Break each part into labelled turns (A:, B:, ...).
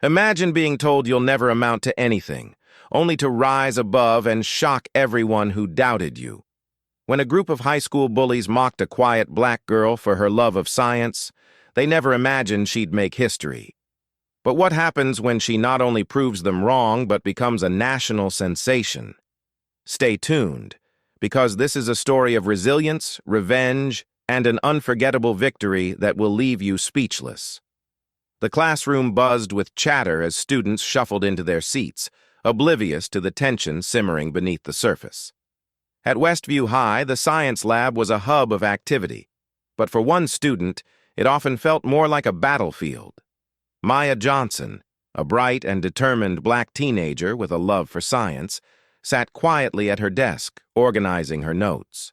A: Imagine being told you'll never amount to anything, only to rise above and shock everyone who doubted you. When a group of high school bullies mocked a quiet black girl for her love of science, they never imagined she'd make history. But what happens when she not only proves them wrong but becomes a national sensation? Stay tuned, because this is a story of resilience, revenge, and an unforgettable victory that will leave you speechless. The classroom buzzed with chatter as students shuffled into their seats, oblivious to the tension simmering beneath the surface. At Westview High, the science lab was a hub of activity, but for one student, it often felt more like a battlefield. Maya Johnson, a bright and determined black teenager with a love for science, sat quietly at her desk, organizing her notes.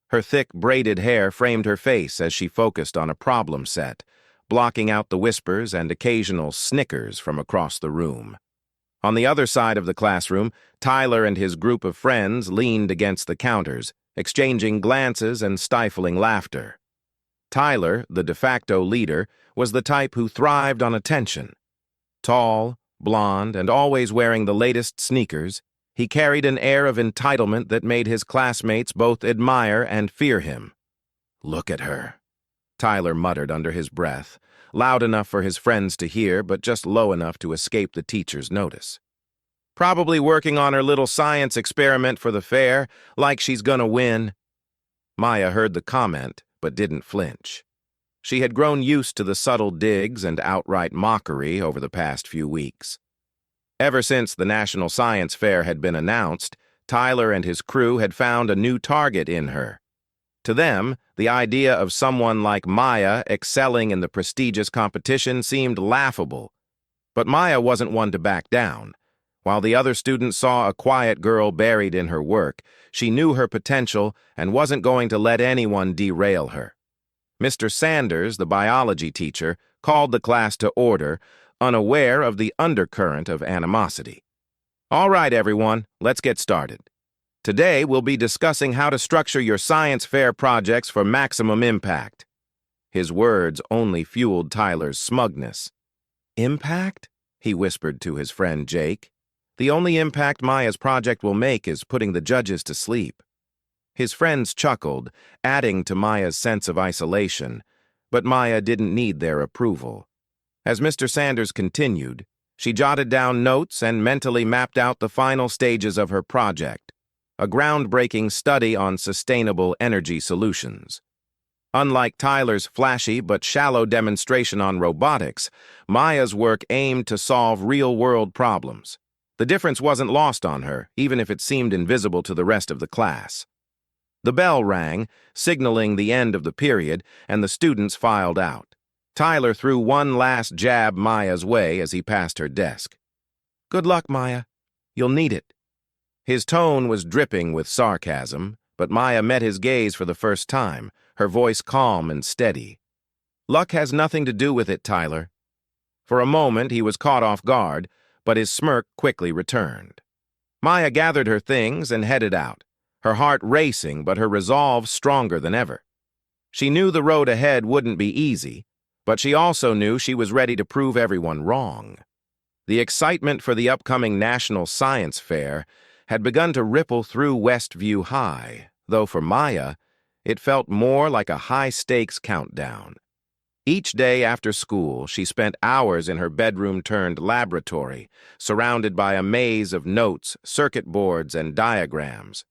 A: Her thick, braided hair framed her face as she focused on a problem set, blocking out the whispers and occasional snickers from across the room. On the other side of the classroom, Tyler and his group of friends leaned against the counters, exchanging glances and stifling laughter. Tyler, the de facto leader, was the type who thrived on attention. Tall, blonde, and always wearing the latest sneakers, he carried an air of entitlement that made his classmates both admire and fear him. "Look at her," Tyler muttered under his breath, loud enough for his friends to hear, but just low enough to escape the teacher's notice. "Probably working on her little science experiment for the fair, like she's gonna win." Maya heard the comment, but didn't flinch. She had grown used to the subtle digs and outright mockery over the past few weeks. Ever since the National Science Fair had been announced, Tyler and his crew had found a new target in her. To them, the idea of someone like Maya excelling in the prestigious competition seemed laughable. But Maya wasn't one to back down. While the other students saw a quiet girl buried in her work, she knew her potential and wasn't going to let anyone derail her. Mr. Sanders, the biology teacher, called the class to order, unaware of the undercurrent of animosity. "All right, everyone, let's get started. Today, we'll be discussing how to structure your science fair projects for maximum impact." His words only fueled Tyler's smugness. "Impact?" he whispered to his friend Jake. "The only impact Maya's project will make is putting the judges to sleep." His friends chuckled, adding to Maya's sense of isolation, but Maya didn't need their approval. As Mr. Sanders continued, she jotted down notes and mentally mapped out the final stages of her project, a groundbreaking study on sustainable energy solutions. Unlike Tyler's flashy but shallow demonstration on robotics, Maya's work aimed to solve real-world problems. The difference wasn't lost on her, even if it seemed invisible to the rest of the class. The bell rang, signaling the end of the period, and the students filed out. Tyler threw one last jab Maya's way as he passed her desk. "Good luck, Maya. You'll need it." His tone was dripping with sarcasm, but Maya met his gaze for the first time, her voice calm and steady. "Luck has nothing to do with it, Tyler." For a moment, he was caught off guard, but his smirk quickly returned. Maya gathered her things and headed out, her heart racing but her resolve stronger than ever. She knew the road ahead wouldn't be easy, but she also knew she was ready to prove everyone wrong. The excitement for the upcoming National Science Fair had begun to ripple through Westview High, though for Maya, it felt more like a high-stakes countdown. Each day after school, she spent hours in her bedroom-turned laboratory, surrounded by a maze of notes, circuit boards, and diagrams.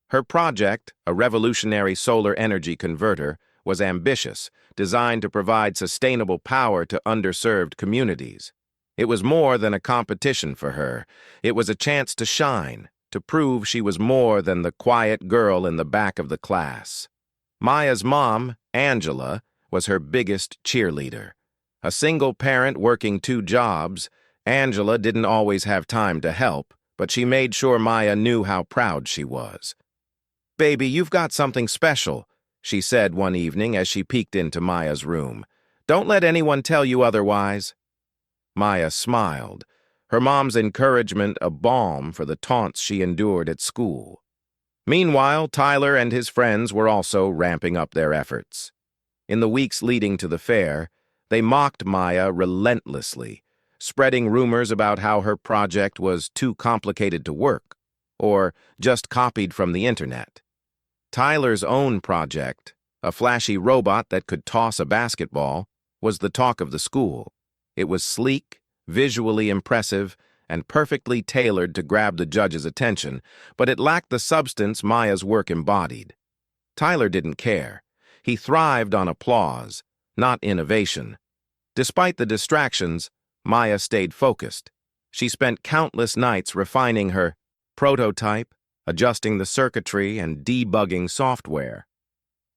A: Her project, a revolutionary solar energy converter, was ambitious, designed to provide sustainable power to underserved communities. It was more than a competition for her. It was a chance to shine, to prove she was more than the quiet girl in the back of the class. Maya's mom, Angela, was her biggest cheerleader. A single parent working 2 jobs, Angela didn't always have time to help, but she made sure Maya knew how proud she was. "Baby, you've got something special," she said one evening as she peeked into Maya's room. "Don't let anyone tell you otherwise." Maya smiled, her mom's encouragement a balm for the taunts she endured at school. Meanwhile, Tyler and his friends were also ramping up their efforts. In the weeks leading to the fair, they mocked Maya relentlessly, spreading rumors about how her project was too complicated to work, or just copied from the internet. Tyler's own project, a flashy robot that could toss a basketball, was the talk of the school. It was sleek, visually impressive, and perfectly tailored to grab the judge's attention, but it lacked the substance Maya's work embodied. Tyler didn't care. He thrived on applause, not innovation. Despite the distractions, Maya stayed focused. She spent countless nights refining her prototype, adjusting the circuitry, and debugging software.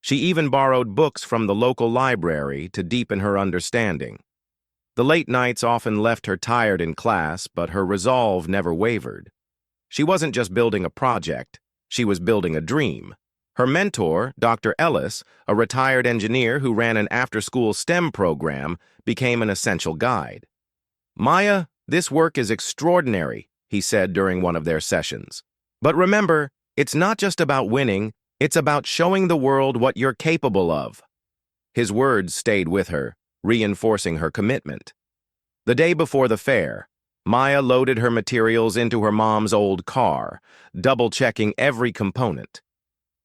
A: She even borrowed books from the local library to deepen her understanding. The late nights often left her tired in class, but her resolve never wavered. She wasn't just building a project, she was building a dream. Her mentor, Dr. Ellis, a retired engineer who ran an after-school STEM program, became an essential guide. "Maya, this work is extraordinary," he said during one of their sessions. "But remember, it's not just about winning, it's about showing the world what you're capable of." His words stayed with her, reinforcing her commitment. The day before the fair, Maya loaded her materials into her mom's old car, double-checking every component.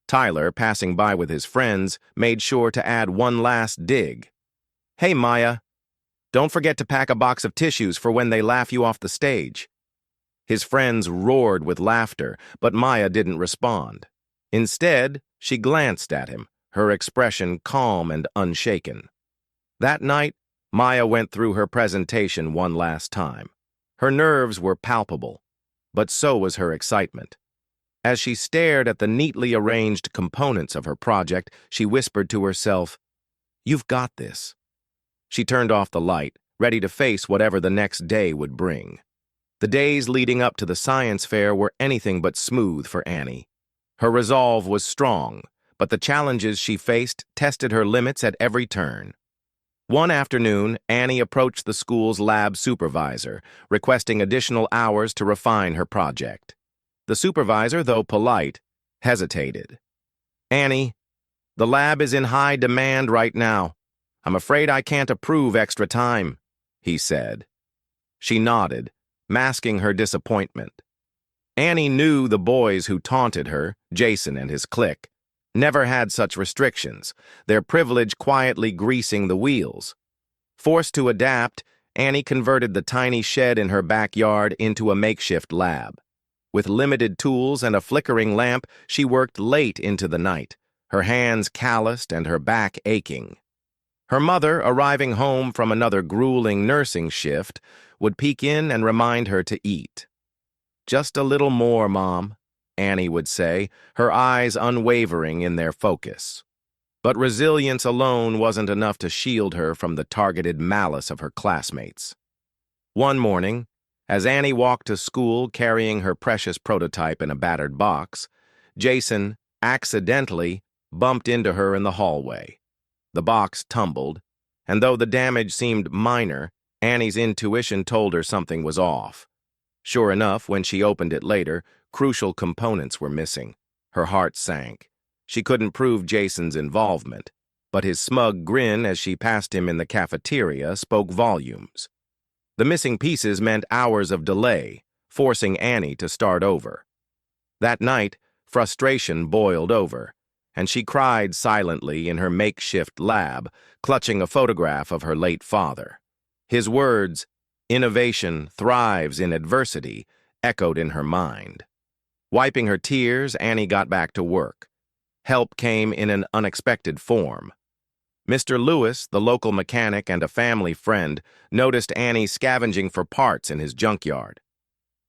A: Tyler, passing by with his friends, made sure to add one last dig. "Hey, Maya, don't forget to pack a box of tissues for when they laugh you off the stage." His friends roared with laughter, but Maya didn't respond. Instead, she glanced at him, her expression calm and unshaken. That night, Maya went through her presentation one last time. Her nerves were palpable, but so was her excitement. As she stared at the neatly arranged components of her project, she whispered to herself, "You've got this." She turned off the light, ready to face whatever the next day would bring. The days leading up to the science fair were anything but smooth for Annie. Her resolve was strong, but the challenges she faced tested her limits at every turn. One afternoon, Annie approached the school's lab supervisor, requesting additional hours to refine her project. The supervisor, though polite, hesitated. "Annie, the lab is in high demand right now. I'm afraid I can't approve extra time," he said. She nodded, masking her disappointment. Annie knew the boys who taunted her, Jason and his clique, never had such restrictions, their privilege quietly greasing the wheels. Forced to adapt, Annie converted the tiny shed in her backyard into a makeshift lab. With limited tools and a flickering lamp, she worked late into the night, her hands calloused and her back aching. Her mother, arriving home from another grueling nursing shift, would peek in and remind her to eat. "Just a little more, Mom," Annie would say, her eyes unwavering in their focus. But resilience alone wasn't enough to shield her from the targeted malice of her classmates. One morning, as Annie walked to school carrying her precious prototype in a battered box, Jason, accidentally, bumped into her in the hallway. The box tumbled, and though the damage seemed minor, Annie's intuition told her something was off. Sure enough, when she opened it later, crucial components were missing. Her heart sank. She couldn't prove Jason's involvement, but his smug grin as she passed him in the cafeteria spoke volumes. The missing pieces meant hours of delay, forcing Annie to start over. That night, frustration boiled over, and she cried silently in her makeshift lab, clutching a photograph of her late father. His words, "Innovation thrives in adversity," echoed in her mind. Wiping her tears, Annie got back to work. Help came in an unexpected form. Mr. Lewis, the local mechanic and a family friend, noticed Annie scavenging for parts in his junkyard.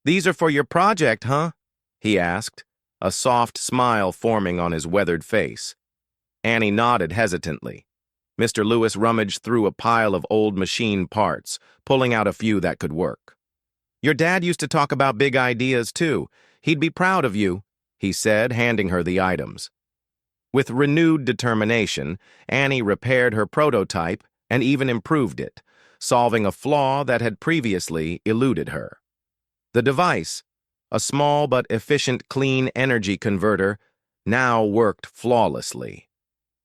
A: "These are for your project, huh?" he asked, a soft smile forming on his weathered face. Annie nodded hesitantly. Mr. Lewis rummaged through a pile of old machine parts, pulling out a few that could work. "Your dad used to talk about big ideas, too. He'd be proud of you," he said, handing her the items. With renewed determination, Annie repaired her prototype and even improved it, solving a flaw that had previously eluded her. The device, a small but efficient clean energy converter, now worked flawlessly.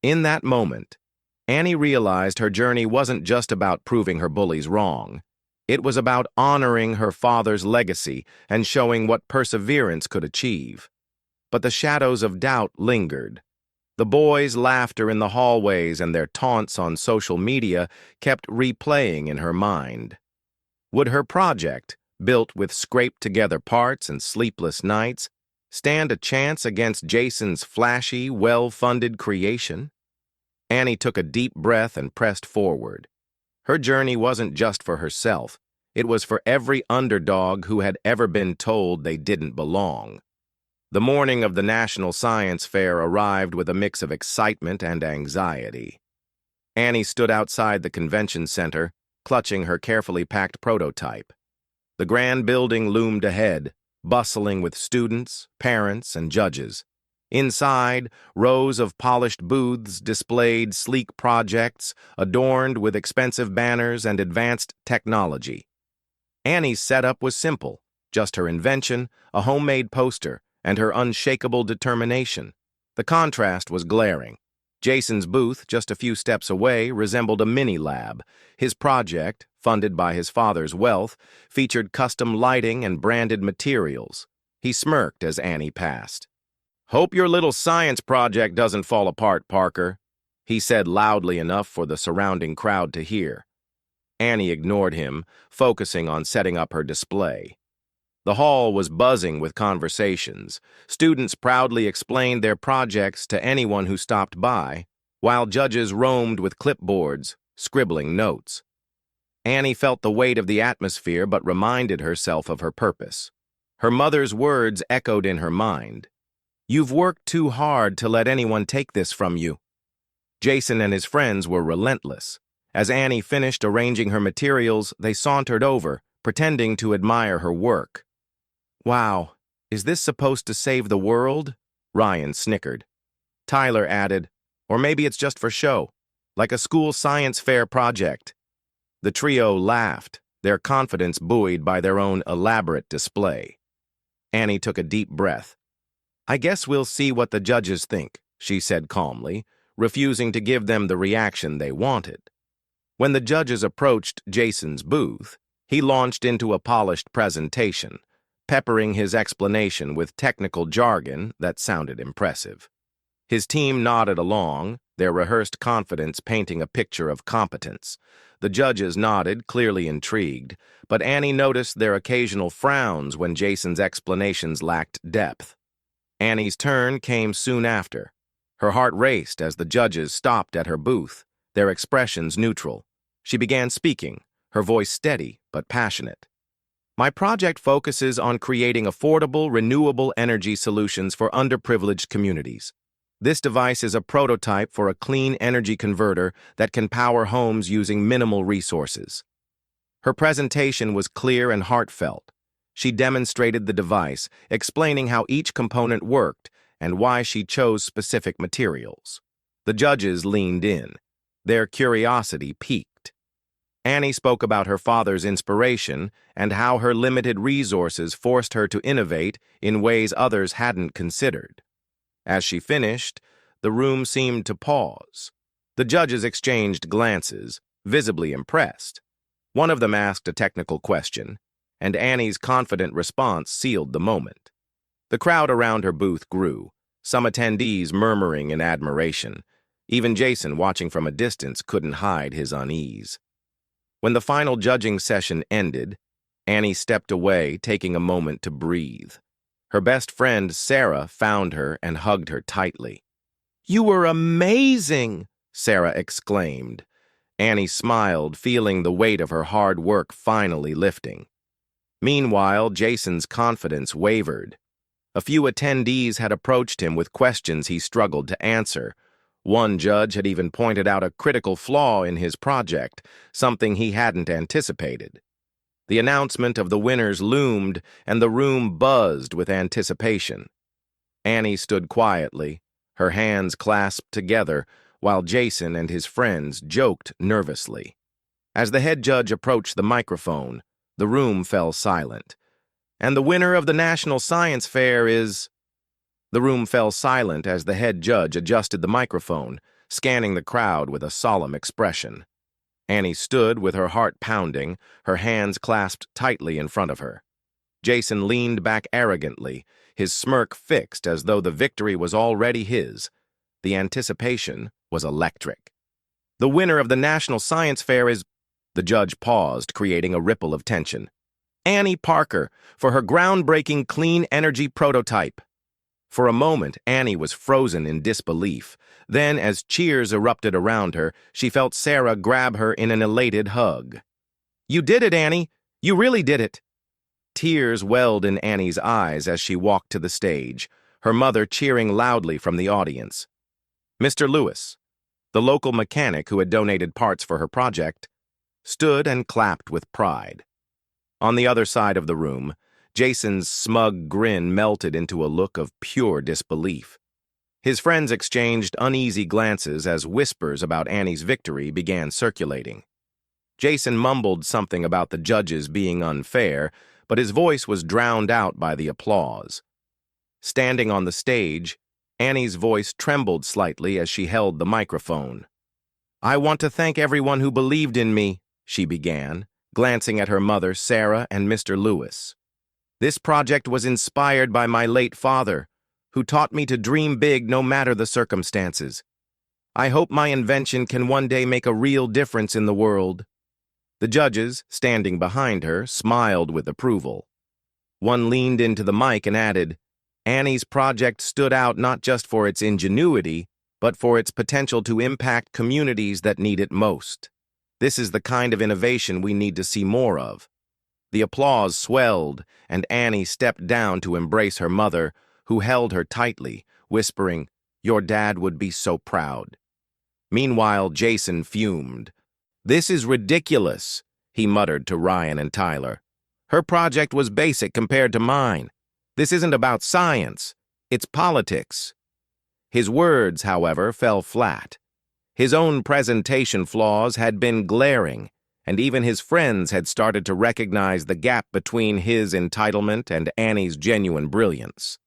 A: In that moment, Annie realized her journey wasn't just about proving her bullies wrong. It was about honoring her father's legacy and showing what perseverance could achieve. But the shadows of doubt lingered. The boys' laughter in the hallways and their taunts on social media kept replaying in her mind. Would her project, built with scraped-together parts and sleepless nights, stand a chance against Jason's flashy, well-funded creation? Annie took a deep breath and pressed forward. Her journey wasn't just for herself. It was for every underdog who had ever been told they didn't belong. The morning of the National Science Fair arrived with a mix of excitement and anxiety. Annie stood outside the convention center, clutching her carefully packed prototype. The grand building loomed ahead, bustling with students, parents, and judges. Inside, rows of polished booths displayed sleek projects adorned with expensive banners and advanced technology. Annie's setup was simple, just her invention, a homemade poster, and her unshakable determination. The contrast was glaring. Jason's booth, just a few steps away, resembled a mini-lab. His project, funded by his father's wealth, featured custom lighting and branded materials. He smirked as Annie passed. "Hope your little science project doesn't fall apart, Parker," he said loudly enough for the surrounding crowd to hear. Annie ignored him, focusing on setting up her display. The hall was buzzing with conversations. Students proudly explained their projects to anyone who stopped by, while judges roamed with clipboards, scribbling notes. Annie felt the weight of the atmosphere but reminded herself of her purpose. Her mother's words echoed in her mind. "You've worked too hard to let anyone take this from you." Jason and his friends were relentless. As Annie finished arranging her materials, they sauntered over, pretending to admire her work. "Wow, is this supposed to save the world?" Ryan snickered. Tyler added, "Or maybe it's just for show, like a school science fair project." The trio laughed, their confidence buoyed by their own elaborate display. Annie took a deep breath. "I guess we'll see what the judges think," she said calmly, refusing to give them the reaction they wanted. When the judges approached Jason's booth, he launched into a polished presentation, peppering his explanation with technical jargon that sounded impressive. His team nodded along, their rehearsed confidence painting a picture of competence. The judges nodded, clearly intrigued, but Annie noticed their occasional frowns when Jason's explanations lacked depth. Annie's turn came soon after. Her heart raced as the judges stopped at her booth, their expressions neutral. She began speaking, her voice steady but passionate. "My project focuses on creating affordable, renewable energy solutions for underprivileged communities. This device is a prototype for a clean energy converter that can power homes using minimal resources." Her presentation was clear and heartfelt. She demonstrated the device, explaining how each component worked and why she chose specific materials. The judges leaned in. Their curiosity piqued. Annie spoke about her father's inspiration and how her limited resources forced her to innovate in ways others hadn't considered. As she finished, the room seemed to pause. The judges exchanged glances, visibly impressed. One of them asked a technical question, and Annie's confident response sealed the moment. The crowd around her booth grew, some attendees murmuring in admiration. Even Jason, watching from a distance, couldn't hide his unease. When the final judging session ended, Annie stepped away, taking a moment to breathe. Her best friend, Sarah, found her and hugged her tightly. "You were amazing!" Sarah exclaimed. Annie smiled, feeling the weight of her hard work finally lifting. Meanwhile, Jason's confidence wavered. A few attendees had approached him with questions he struggled to answer. One judge had even pointed out a critical flaw in his project, something he hadn't anticipated. The announcement of the winners loomed, and the room buzzed with anticipation. Annie stood quietly, her hands clasped together, while Jason and his friends joked nervously. As the head judge approached the microphone, the room fell silent. "And the winner of the National Science Fair is—" The room fell silent as the head judge adjusted the microphone, scanning the crowd with a solemn expression. Annie stood with her heart pounding, her hands clasped tightly in front of her. Jason leaned back arrogantly, his smirk fixed as though the victory was already his. The anticipation was electric. The winner of the National Science Fair is... The judge paused, creating a ripple of tension. Annie Parker, for her groundbreaking clean energy prototype. For a moment, Annie was frozen in disbelief. Then, as cheers erupted around her, she felt Sarah grab her in an elated hug. "You did it, Annie! You really did it!" Tears welled in Annie's eyes as she walked to the stage, her mother cheering loudly from the audience. Mr. Lewis, the local mechanic who had donated parts for her project, stood and clapped with pride. On the other side of the room, Jason's smug grin melted into a look of pure disbelief. His friends exchanged uneasy glances as whispers about Annie's victory began circulating. Jason mumbled something about the judges being unfair, but his voice was drowned out by the applause. Standing on the stage, Annie's voice trembled slightly as she held the microphone. "I want to thank everyone who believed in me," she began, glancing at her mother, Sarah, and Mr. Lewis. "This project was inspired by my late father, who taught me to dream big no matter the circumstances. I hope my invention can one day make a real difference in the world." The judges, standing behind her, smiled with approval. One leaned into the mic and added, "Annie's project stood out not just for its ingenuity, but for its potential to impact communities that need it most. This is the kind of innovation we need to see more of." The applause swelled, and Annie stepped down to embrace her mother, who held her tightly, whispering, "Your dad would be so proud." Meanwhile, Jason fumed. "This is ridiculous," he muttered to Ryan and Tyler. "Her project was basic compared to mine. This isn't about science, it's politics." His words, however, fell flat. His own presentation flaws had been glaring, and even his friends had started to recognize the gap between his entitlement and Annie's genuine brilliance.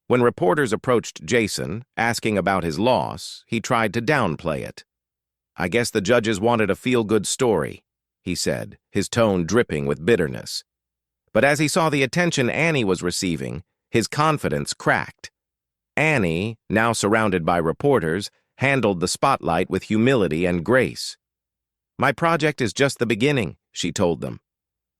A: When reporters approached Jason, asking about his loss, he tried to downplay it. "I guess the judges wanted a feel-good story," he said, his tone dripping with bitterness. But as he saw the attention Annie was receiving, his confidence cracked. Annie, now surrounded by reporters, handled the spotlight with humility and grace. "My project is just the beginning," she told them.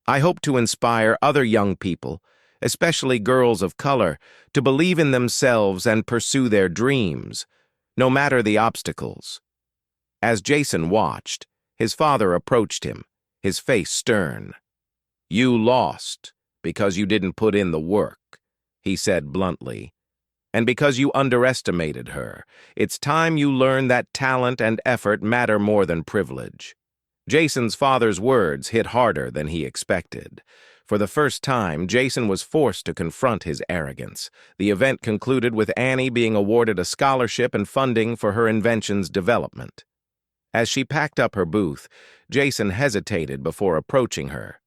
A: "I hope to inspire other young people, especially girls of color, to believe in themselves and pursue their dreams, no matter the obstacles." As Jason watched, his father approached him, his face stern. "You lost because you didn't put in the work," he said bluntly. "And because you underestimated her. It's time you learn that talent and effort matter more than privilege." Jason's father's words hit harder than he expected. For the first time, Jason was forced to confront his arrogance. The event concluded with Annie being awarded a scholarship and funding for her invention's development. As she packed up her booth, Jason hesitated before approaching her.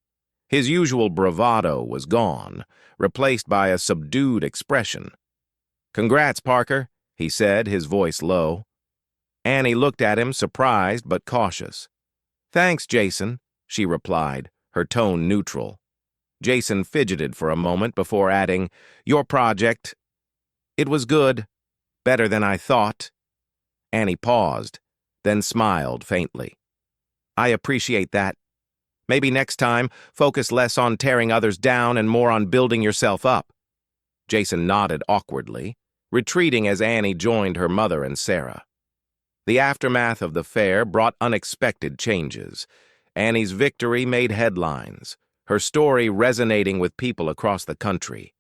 A: His usual bravado was gone, replaced by a subdued expression. "Congrats, Parker," he said, his voice low. Annie looked at him, surprised but cautious. "Thanks, Jason," she replied, her tone neutral. Jason fidgeted for a moment before adding, "Your project, it was good, better than I thought." Annie paused, then smiled faintly. "I appreciate that. Maybe next time, focus less on tearing others down and more on building yourself up." Jason nodded awkwardly, retreating as Annie joined her mother and Sarah. The aftermath of the fair brought unexpected changes. Annie's victory made headlines, her story resonating with people across the country.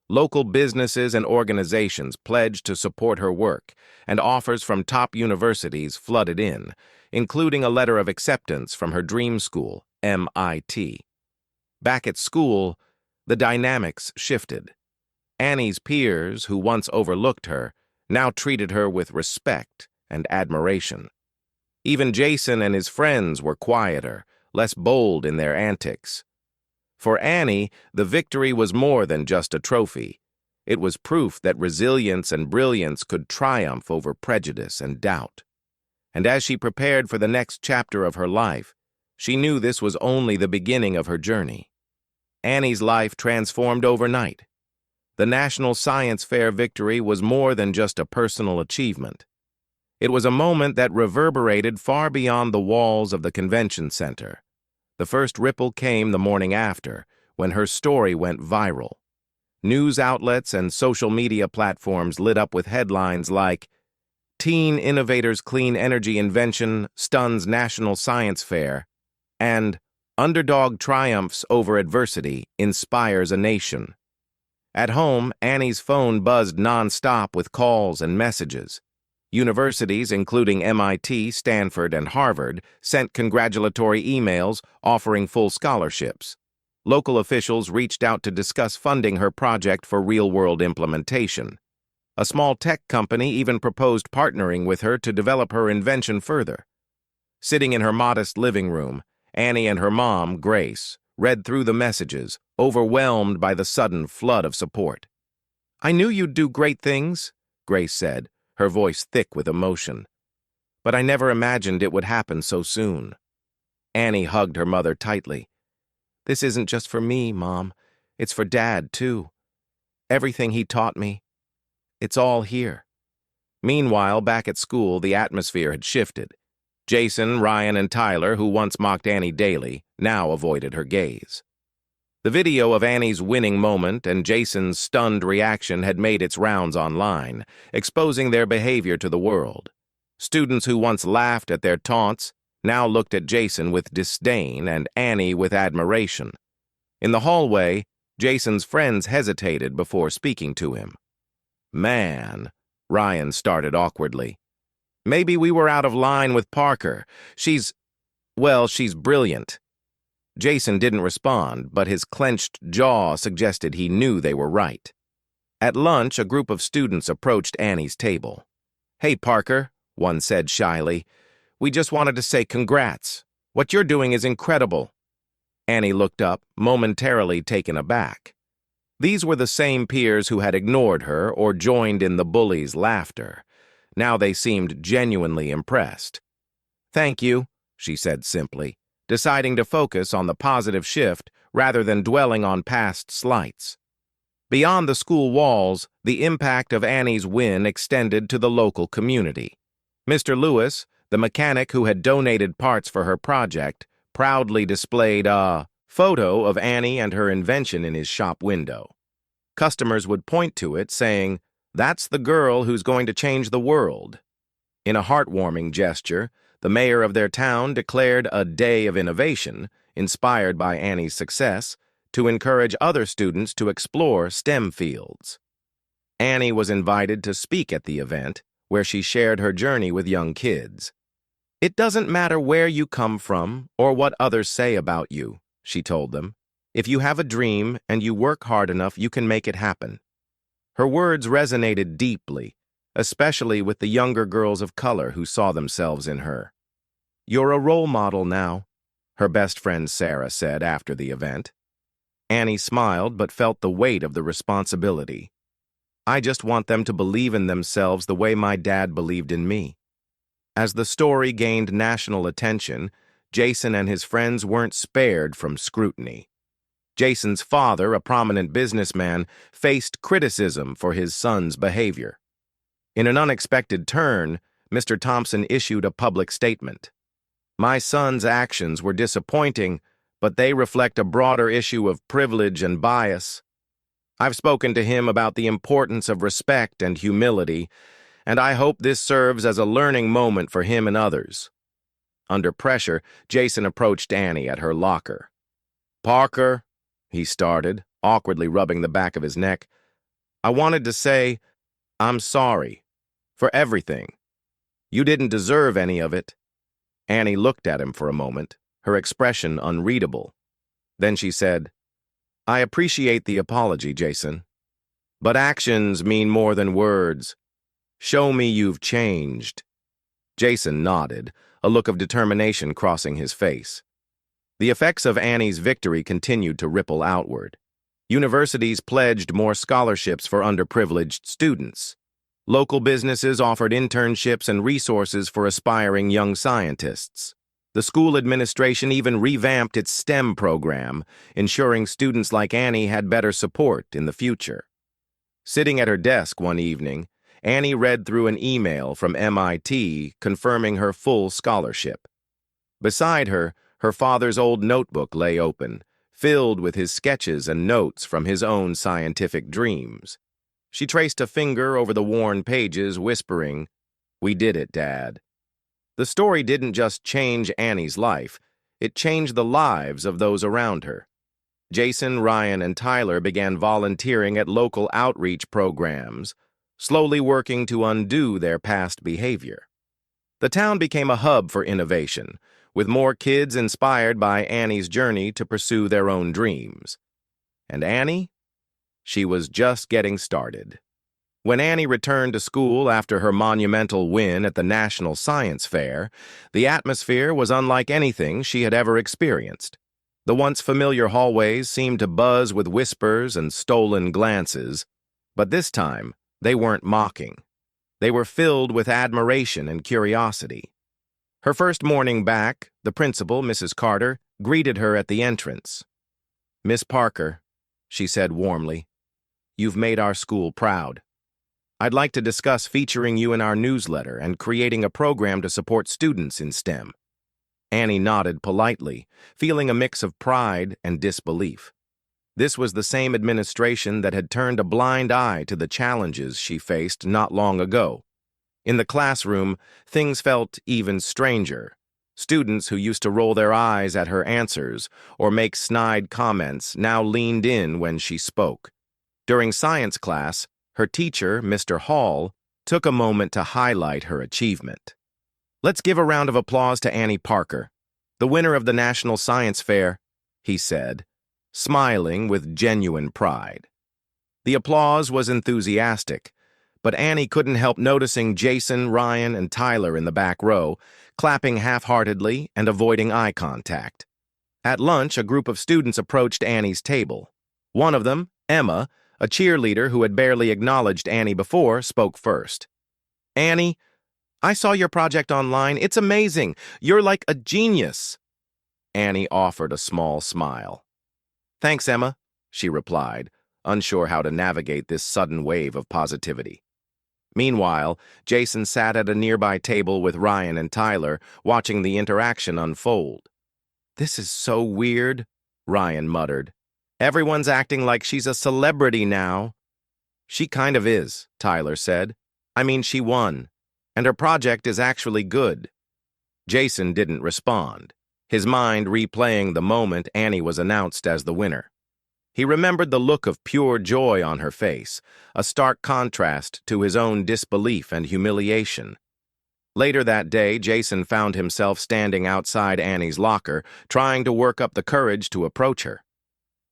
A: Local businesses and organizations pledged to support her work, and offers from top universities flooded in, including a letter of acceptance from her dream school, MIT. Back at school, the dynamics shifted. Annie's peers, who once overlooked her, now treated her with respect and admiration. Even Jason and his friends were quieter, less bold in their antics. For Annie, the victory was more than just a trophy. It was proof that resilience and brilliance could triumph over prejudice and doubt. And as she prepared for the next chapter of her life, she knew this was only the beginning of her journey. Annie's life transformed overnight. The National Science Fair victory was more than just a personal achievement. It was a moment that reverberated far beyond the walls of the convention center. The first ripple came the morning after, when her story went viral. News outlets and social media platforms lit up with headlines like, "Teen Innovators Clean Energy Invention Stuns National Science Fair," and "Underdog Triumphs Over Adversity Inspires a Nation." At home, Annie's phone buzzed nonstop with calls and messages. Universities, including MIT, Stanford, and Harvard, sent congratulatory emails offering full scholarships. Local officials reached out to discuss funding her project for real-world implementation. A small tech company even proposed partnering with her to develop her invention further. Sitting in her modest living room, Annie and her mom, Grace, read through the messages, overwhelmed by the sudden flood of support. "I knew you'd do great things," Grace said, her voice thick with emotion. "But I never imagined it would happen so soon." Annie hugged her mother tightly. "This isn't just for me, Mom. It's for Dad, too. Everything he taught me, it's all here." Meanwhile, back at school, the atmosphere had shifted. Jason, Ryan, and Tyler, who once mocked Annie daily, now avoided her gaze. The video of Annie's winning moment and Jason's stunned reaction had made its rounds online, exposing their behavior to the world. Students who once laughed at their taunts now looked at Jason with disdain and Annie with admiration. In the hallway, Jason's friends hesitated before speaking to him. "Man," Ryan started awkwardly. "Maybe we were out of line with Parker. She's brilliant." Jason didn't respond, but his clenched jaw suggested he knew they were right. At lunch, a group of students approached Annie's table. "Hey, Parker," one said shyly. "We just wanted to say congrats. What you're doing is incredible." Annie looked up, momentarily taken aback. These were the same peers who had ignored her or joined in the bullies' laughter. Now they seemed genuinely impressed. "Thank you," she said simply, deciding to focus on the positive shift rather than dwelling on past slights. Beyond the school walls, the impact of Annie's win extended to the local community. Mr. Lewis, the mechanic who had donated parts for her project, proudly displayed a photo of Annie and her invention in his shop window. Customers would point to it, saying, "That's the girl who's going to change the world." In a heartwarming gesture, the mayor of their town declared a day of innovation, inspired by Annie's success, to encourage other students to explore STEM fields. Annie was invited to speak at the event, where she shared her journey with young kids. "It doesn't matter where you come from or what others say about you," she told them. "If you have a dream and you work hard enough, you can make it happen." Her words resonated deeply, especially with the younger girls of color who saw themselves in her. "You're a role model now," her best friend Sarah said after the event. Annie smiled but felt the weight of the responsibility. "I just want them to believe in themselves the way my dad believed in me." As the story gained national attention, Jason and his friends weren't spared from scrutiny. Jason's father, a prominent businessman, faced criticism for his son's behavior. In an unexpected turn, Mr. Thompson issued a public statement. "My son's actions were disappointing, but they reflect a broader issue of privilege and bias. I've spoken to him about the importance of respect and humility, and I hope this serves as a learning moment for him and others." Under pressure, Jason approached Annie at her locker. "Parker," he started, awkwardly rubbing the back of his neck, "I wanted to say, I'm sorry. For everything. You didn't deserve any of it." Annie looked at him for a moment, her expression unreadable. Then she said, "I appreciate the apology, Jason. But actions mean more than words. Show me you've changed." Jason nodded, a look of determination crossing his face. The effects of Annie's victory continued to ripple outward. Universities pledged more scholarships for underprivileged students. Local businesses offered internships and resources for aspiring young scientists. The school administration even revamped its STEM program, ensuring students like Annie had better support in the future. Sitting at her desk one evening, Annie read through an email from MIT confirming her full scholarship. Beside her, her father's old notebook lay open, filled with his sketches and notes from his own scientific dreams. She traced a finger over the worn pages, whispering, "We did it, Dad." The story didn't just change Annie's life, it changed the lives of those around her. Jason, Ryan, and Tyler began volunteering at local outreach programs, slowly working to undo their past behavior. The town became a hub for innovation, with more kids inspired by Annie's journey to pursue their own dreams. And Annie? She was just getting started. When Annie returned to school after her monumental win at the National Science Fair, the atmosphere was unlike anything she had ever experienced. The once familiar hallways seemed to buzz with whispers and stolen glances, but this time they weren't mocking. They were filled with admiration and curiosity. Her first morning back, the principal, Mrs. Carter, greeted her at the entrance. "Miss Parker," she said warmly, "you've made our school proud. I'd like to discuss featuring you in our newsletter and creating a program to support students in STEM." Annie nodded politely, feeling a mix of pride and disbelief. This was the same administration that had turned a blind eye to the challenges she faced not long ago. In the classroom, things felt even stranger. Students who used to roll their eyes at her answers or make snide comments now leaned in when she spoke. During science class, her teacher, Mr. Hall, took a moment to highlight her achievement. "Let's give a round of applause to Annie Parker, the winner of the National Science Fair," he said, smiling with genuine pride. The applause was enthusiastic, but Annie couldn't help noticing Jason, Ryan, and Tyler in the back row, clapping half-heartedly and avoiding eye contact. At lunch, a group of students approached Annie's table. One of them, Emma, a cheerleader who had barely acknowledged Annie before, spoke first. "Annie, I saw your project online. It's amazing. You're like a genius." Annie offered a small smile. "Thanks, Emma," she replied, unsure how to navigate this sudden wave of positivity. Meanwhile, Jason sat at a nearby table with Ryan and Tyler, watching the interaction unfold. "This is so weird," Ryan muttered. "Everyone's acting like she's a celebrity now." "She kind of is," Tyler said. "I mean, she won, and her project is actually good." Jason didn't respond, his mind replaying the moment Annie was announced as the winner. He remembered the look of pure joy on her face, a stark contrast to his own disbelief and humiliation. Later that day, Jason found himself standing outside Annie's locker, trying to work up the courage to approach her.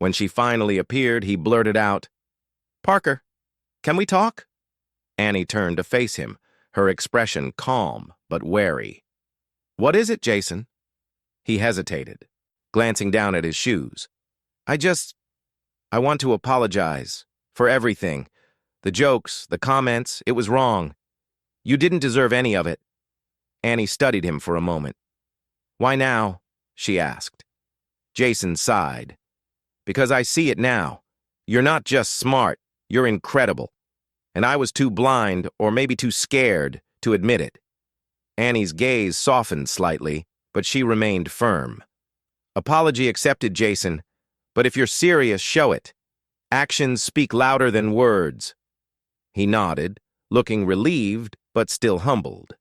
A: When she finally appeared, he blurted out, "Parker, can we talk?" Annie turned to face him, her expression calm but wary. "What is it, Jason?" He hesitated, glancing down at his shoes. I want to apologize for everything. The jokes, the comments, it was wrong. You didn't deserve any of it." Annie studied him for a moment. "Why now?" she asked. Jason sighed. "Because I see it now. You're not just smart, you're incredible. And I was too blind, or maybe too scared, to admit it." Annie's gaze softened slightly, but she remained firm. "Apology accepted, Jason. But if you're serious, show it. Actions speak louder than words." He nodded, looking relieved but still humbled.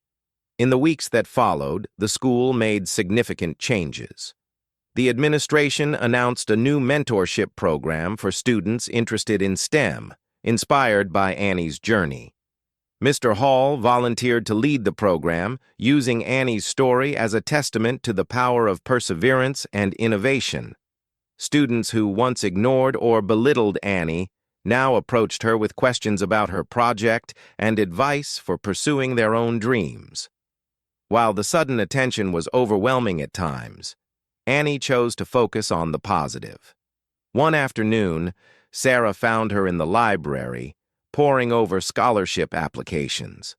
A: In the weeks that followed, the school made significant changes. The administration announced a new mentorship program for students interested in STEM, inspired by Annie's journey. Mr. Hall volunteered to lead the program, using Annie's story as a testament to the power of perseverance and innovation. Students who once ignored or belittled Annie now approached her with questions about her project and advice for pursuing their own dreams. While the sudden attention was overwhelming at times, Annie chose to focus on the positive. One afternoon, Sarah found her in the library, poring over scholarship applications.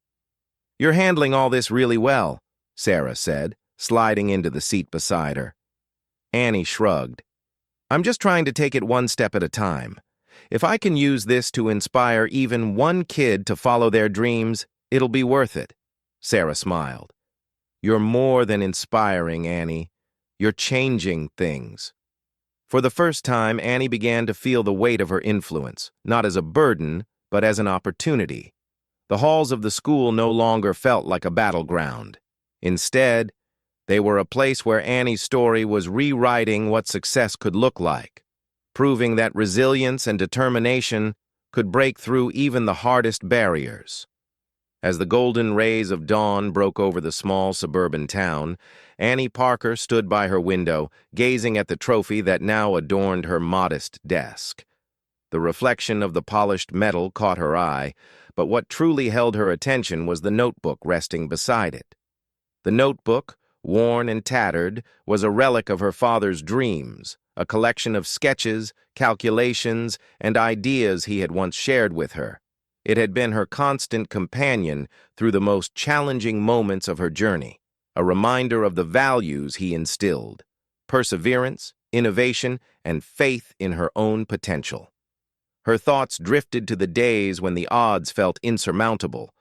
A: "You're handling all this really well," Sarah said, sliding into the seat beside her. Annie shrugged. "I'm just trying to take it one step at a time. If I can use this to inspire even one kid to follow their dreams, it'll be worth it." Sarah smiled. "You're more than inspiring, Annie. You're changing things." For the first time, Annie began to feel the weight of her influence, not as a burden, but as an opportunity. The halls of the school no longer felt like a battleground. Instead, they were a place where Annie's story was rewriting what success could look like, proving that resilience and determination could break through even the hardest barriers. As the golden rays of dawn broke over the small suburban town, Annie Parker stood by her window, gazing at the trophy that now adorned her modest desk. The reflection of the polished metal caught her eye, but what truly held her attention was the notebook resting beside it. The notebook, worn and tattered, was a relic of her father's dreams, a collection of sketches, calculations, and ideas he had once shared with her. It had been her constant companion through the most challenging moments of her journey, a reminder of the values he instilled: perseverance, innovation, and faith in her own potential. Her thoughts drifted to the days when the odds felt insurmountable,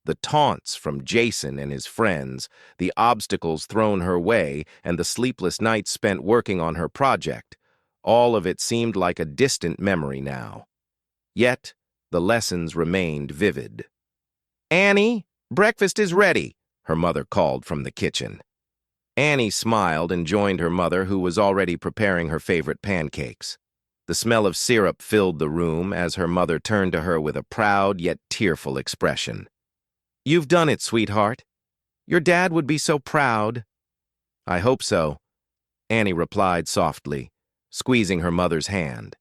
A: the taunts from Jason and his friends, the obstacles thrown her way, and the sleepless nights spent working on her project. All of it seemed like a distant memory now. Yet, the lessons remained vivid. "Annie, breakfast is ready," her mother called from the kitchen. Annie smiled and joined her mother, who was already preparing her favorite pancakes. The smell of syrup filled the room as her mother turned to her with a proud yet tearful expression. "You've done it, sweetheart. Your dad would be so proud." "I hope so," Annie replied softly, squeezing her mother's hand.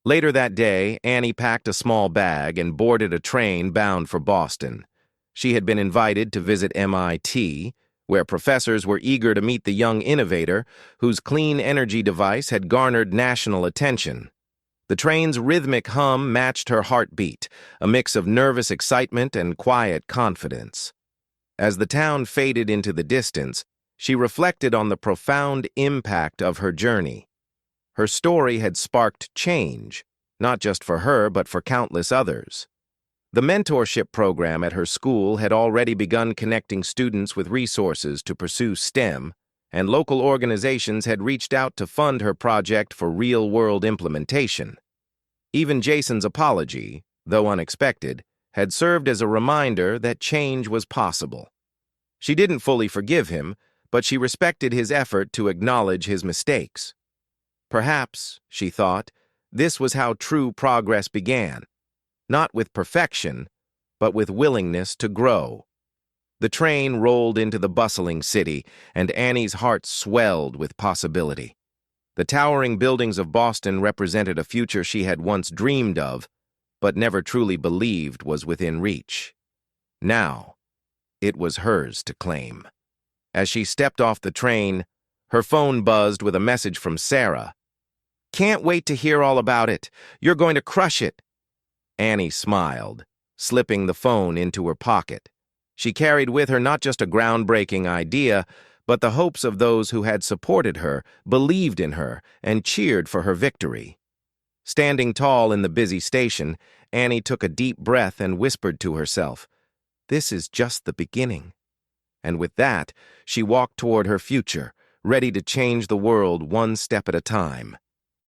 A: Later that day, Annie packed a small bag and boarded a train bound for Boston. She had been invited to visit MIT, where professors were eager to meet the young innovator whose clean energy device had garnered national attention. The train's rhythmic hum matched her heartbeat, a mix of nervous excitement and quiet confidence. As the town faded into the distance, she reflected on the profound impact of her journey. Her story had sparked change, not just for her but for countless others. The mentorship program at her school had already begun connecting students with resources to pursue STEM, and local organizations had reached out to fund her project for real-world implementation. Even Jason's apology, though unexpected, had served as a reminder that change was possible. She didn't fully forgive him, but she respected his effort to acknowledge his mistakes. Perhaps, she thought, this was how true progress began. Not with perfection, but with willingness to grow. The train rolled into the bustling city, and Annie's heart swelled with possibility. The towering buildings of Boston represented a future she had once dreamed of, but never truly believed was within reach. Now, it was hers to claim. As she stepped off the train, her phone buzzed with a message from Sarah. "Can't wait to hear all about it. You're going to crush it." Annie smiled, slipping the phone into her pocket. She carried with her not just a groundbreaking idea, but the hopes of those who had supported her, believed in her, and cheered for her victory. Standing tall in the busy station, Annie took a deep breath and whispered to herself, "This is just the beginning." And with that, she walked toward her future, ready to change the world one step at a time.